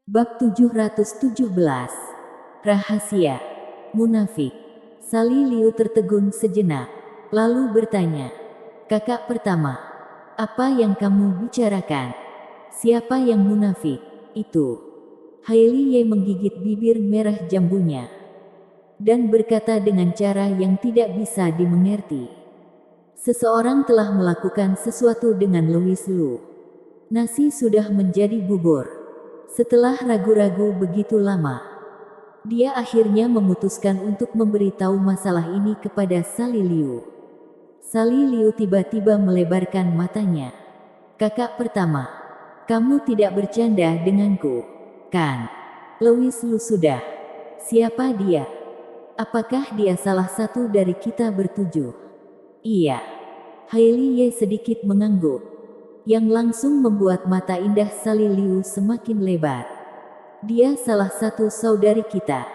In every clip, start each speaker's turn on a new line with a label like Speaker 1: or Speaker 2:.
Speaker 1: Bab 717. Rahasia. Munafik. Sali Liu tertegun sejenak, lalu bertanya, "Kakak pertama, apa yang kamu bicarakan? Siapa yang munafik itu?" Haili Ye menggigit bibir merah jambunya dan berkata dengan cara yang tidak bisa dimengerti, "Seseorang telah melakukan sesuatu dengan Louis Lu. Nasi sudah menjadi bubur." Setelah ragu-ragu begitu lama, dia akhirnya memutuskan untuk memberitahu masalah ini kepada Sali Liu. Sali Liu tiba-tiba melebarkan matanya. "Kakak pertama, kamu tidak bercanda denganku, kan? Louis Lu sudah. Siapa dia? Apakah dia salah satu dari kita bertujuh?" "Iya." Haili Ye sedikit mengangguk, yang langsung membuat mata indah Sali Liu semakin lebar. "Dia salah satu saudari kita.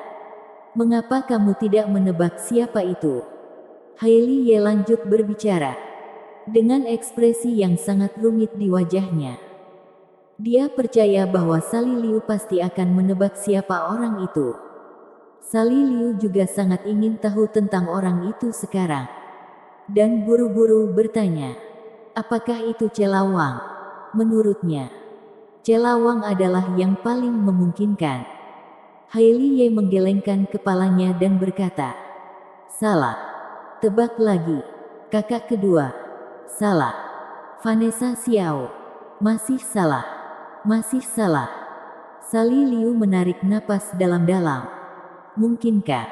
Speaker 1: Mengapa kamu tidak menebak siapa itu?" Haili Ye lanjut berbicara dengan ekspresi yang sangat rumit di wajahnya. Dia percaya bahwa Sali Liu pasti akan menebak siapa orang itu. Sali Liu juga sangat ingin tahu tentang orang itu sekarang, dan buru-buru bertanya, "Apakah itu Celawang?" Menurutnya, Celawang adalah yang paling memungkinkan. Haili Ye menggelengkan kepalanya dan berkata, "Salah. Tebak lagi." Kakak kedua. "Salah." Vanessa Xiao. "Masih salah. Masih salah." Sali Liu menarik napas dalam-dalam. "Mungkinkah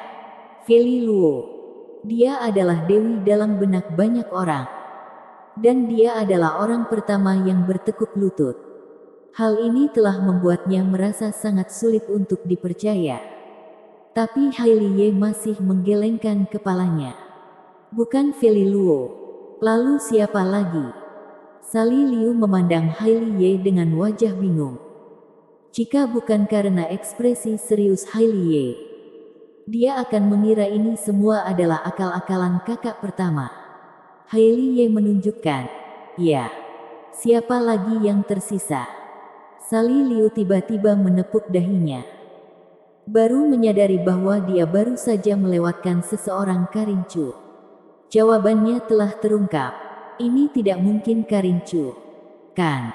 Speaker 1: Feli Luo? Dia adalah dewi dalam benak banyak orang. Dan dia adalah orang pertama yang bertekuk lutut." Hal ini telah membuatnya merasa sangat sulit untuk dipercaya. Tapi Haili Ye masih menggelengkan kepalanya. "Bukan Feli Luo. Lalu siapa lagi?" Sali Liu memandang Haili Ye dengan wajah bingung. Jika bukan karena ekspresi serius Haili Ye, dia akan mengira ini semua adalah akal-akalan kakak pertama. Haili Ye menunjukkan, "Ya, siapa lagi yang tersisa?" Sali Liu tiba-tiba menepuk dahinya. Baru menyadari bahwa dia baru saja melewatkan seseorang Karincu. Jawabannya telah terungkap. Ini tidak mungkin Karincu, kan?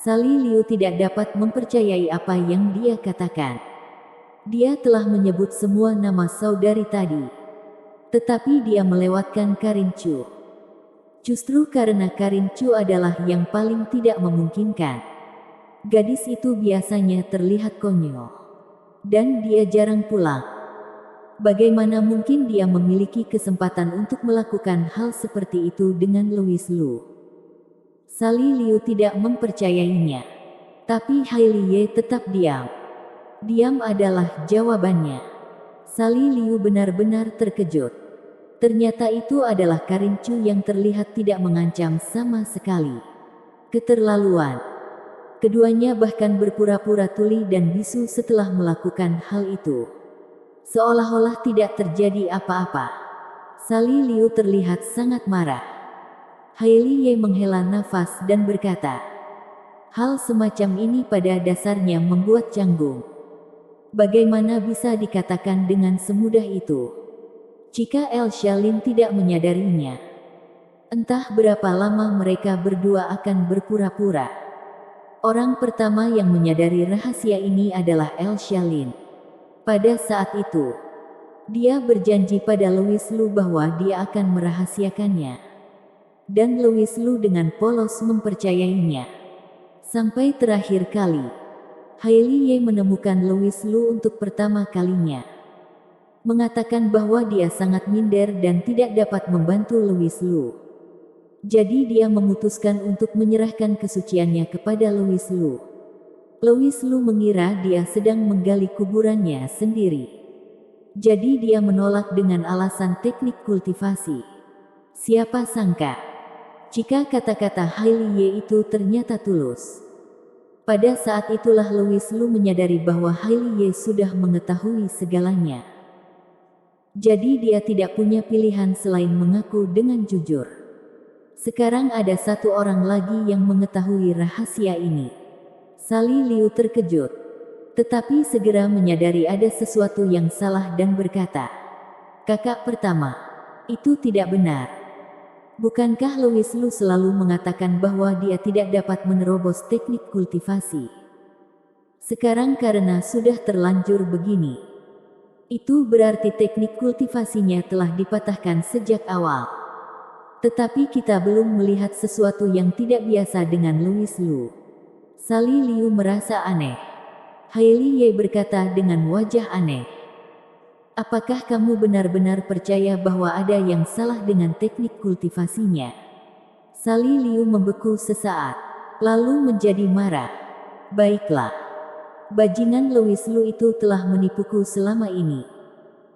Speaker 1: Sali Liu tidak dapat mempercayai apa yang dia katakan. Dia telah menyebut semua nama saudari tadi, tetapi dia melewatkan Karincu. Justru karena Karincu adalah yang paling tidak memungkinkan. Gadis itu biasanya terlihat konyol, dan dia jarang pulang. Bagaimana mungkin dia memiliki kesempatan untuk melakukan hal seperti itu dengan Louis Lu? Sali Liu tidak mempercayainya. Tapi Haili Ye tetap diam. Diam adalah jawabannya. Sali Liu benar-benar terkejut. Ternyata itu adalah Karincu yang terlihat tidak mengancam sama sekali. Keterlaluan. Keduanya bahkan berpura-pura tuli dan bisu setelah melakukan hal itu. Seolah-olah tidak terjadi apa-apa. Sali Liu terlihat sangat marah. Haili Ye menghela nafas dan berkata, "Hal semacam ini pada dasarnya membuat canggung. Bagaimana bisa dikatakan dengan semudah itu? Jika El Shalin tidak menyadarinya, entah berapa lama mereka berdua akan berpura-pura." Orang pertama yang menyadari rahasia ini adalah El Shalin. Pada saat itu, dia berjanji pada Louis Lu bahwa dia akan merahasiakannya. Dan Louis Lu dengan polos mempercayainya. Sampai terakhir kali, Haili Ye menemukan Louis Lu untuk pertama kalinya. Mengatakan bahwa dia sangat minder dan tidak dapat membantu Louis Lu. Jadi dia memutuskan untuk menyerahkan kesuciannya kepada Louis Lu. Louis Lu mengira dia sedang menggali kuburannya sendiri. Jadi dia menolak dengan alasan teknik kultivasi. Siapa sangka, jika kata-kata Haili Ye itu ternyata tulus. Pada saat itulah Louis Lu menyadari bahwa Haili Ye sudah mengetahui segalanya. Jadi dia tidak punya pilihan selain mengaku dengan jujur. Sekarang ada satu orang lagi yang mengetahui rahasia ini. Sali Liu terkejut. Tetapi segera menyadari ada sesuatu yang salah dan berkata, "Kakak pertama, itu tidak benar. Bukankah Louis Lu selalu mengatakan bahwa dia tidak dapat menerobos teknik kultivasi? Sekarang karena sudah terlanjur begini, itu berarti teknik kultivasinya telah dipatahkan sejak awal. Tetapi kita belum melihat sesuatu yang tidak biasa dengan Louis Lu." Sally Liu merasa aneh. Hailey Ye berkata dengan wajah aneh, "Apakah kamu benar-benar percaya bahwa ada yang salah dengan teknik kultivasinya?" Sally Liu membeku sesaat, lalu menjadi marah. "Baiklah. Bajingan Louis Lu itu telah menipuku selama ini.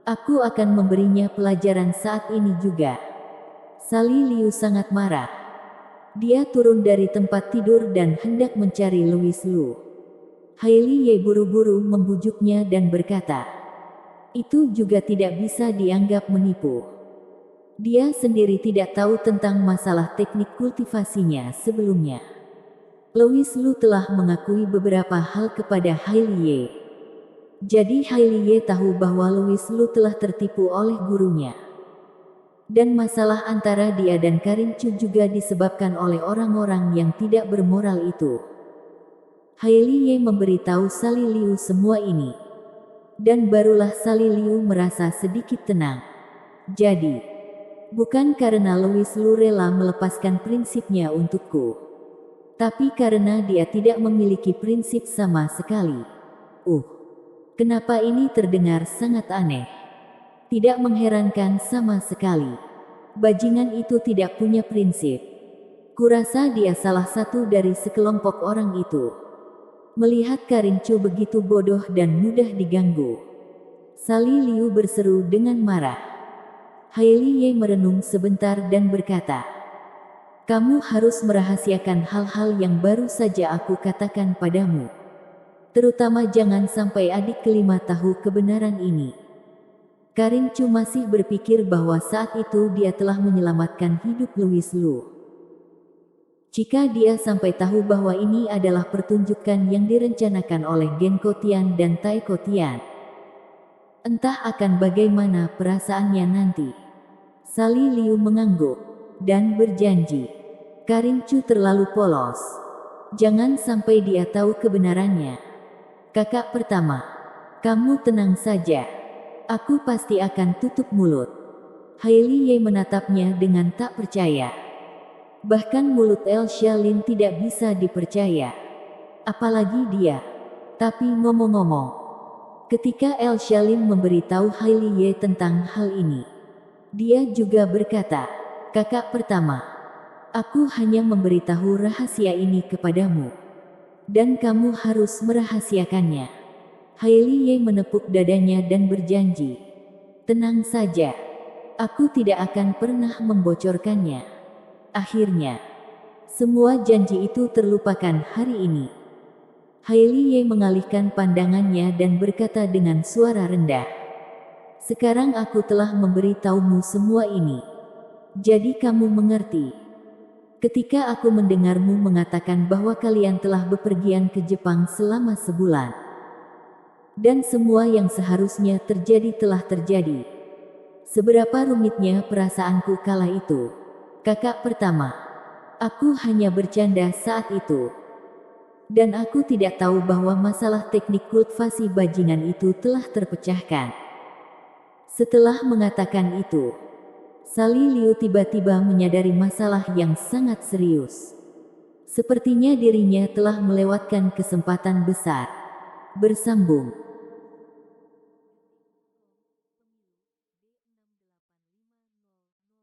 Speaker 1: Aku akan memberinya pelajaran saat ini juga." Sally Liu sangat marah. Dia turun dari tempat tidur dan hendak mencari Louis Lu. Hailey Ye buru-buru membujuknya dan berkata, "Itu juga tidak bisa dianggap menipu. Dia sendiri tidak tahu tentang masalah teknik kultivasinya sebelumnya." Louis Lu telah mengakui beberapa hal kepada Hailey Ye. Jadi Hailey Ye tahu bahwa Louis Lu telah tertipu oleh gurunya. Dan masalah antara dia dan Karin Chu juga disebabkan oleh orang-orang yang tidak bermoral itu. Hailey Ye memberitahu Sally Liu semua ini. Dan barulah Sally Liu merasa sedikit tenang. Jadi, bukan karena Louis Lu rela melepaskan prinsipnya untukku, tapi karena dia tidak memiliki prinsip sama sekali. Kenapa ini terdengar sangat aneh? Tidak mengherankan sama sekali. Bajingan itu tidak punya prinsip. Kurasa dia salah satu dari sekelompok orang itu. Melihat Karin Chu begitu bodoh dan mudah diganggu, Sally Liu berseru dengan marah. Hailey Ye merenung sebentar dan berkata, "Kamu harus merahasiakan hal-hal yang baru saja aku katakan padamu. Terutama jangan sampai adik kelima tahu kebenaran ini." Karin Chu masih berpikir bahwa saat itu dia telah menyelamatkan hidup Louis Lu. Jika dia sampai tahu bahwa ini adalah pertunjukan yang direncanakan oleh Genko Tian dan Taiko Tian, entah akan bagaimana perasaannya nanti. Sally Liu mengangguk dan berjanji, "Karin Chu terlalu polos. Jangan sampai dia tahu kebenarannya. Kakak pertama, kamu tenang saja. Aku pasti akan tutup mulut." Hailey Ye menatapnya dengan tak percaya. Bahkan mulut El Shalin tidak bisa dipercaya. Apalagi dia. Tapi ngomong-ngomong, ketika El Shalin memberitahu Hailey Ye tentang hal ini, dia juga berkata, "Kakak pertama, aku hanya memberitahu rahasia ini kepadamu. Dan kamu harus merahasiakannya." Hailey Ye menepuk dadanya dan berjanji, "Tenang saja. Aku tidak akan pernah membocorkannya." Akhirnya, semua janji itu terlupakan hari ini. Hailey Ye mengalihkan pandangannya dan berkata dengan suara rendah, "Sekarang aku telah memberitahumu semua ini. Jadi kamu mengerti. Ketika aku mendengarmu mengatakan bahwa kalian telah bepergian ke Jepang selama sebulan. Dan semua yang seharusnya terjadi telah terjadi. Seberapa rumitnya perasaanku kala itu. Kakak pertama, aku hanya bercanda saat itu. Dan aku tidak tahu bahwa masalah teknik kultivasi bajingan itu telah terpecahkan." Setelah mengatakan itu, Sally Liu tiba-tiba menyadari masalah yang sangat serius. Sepertinya dirinya telah melewatkan kesempatan besar. Bersambung.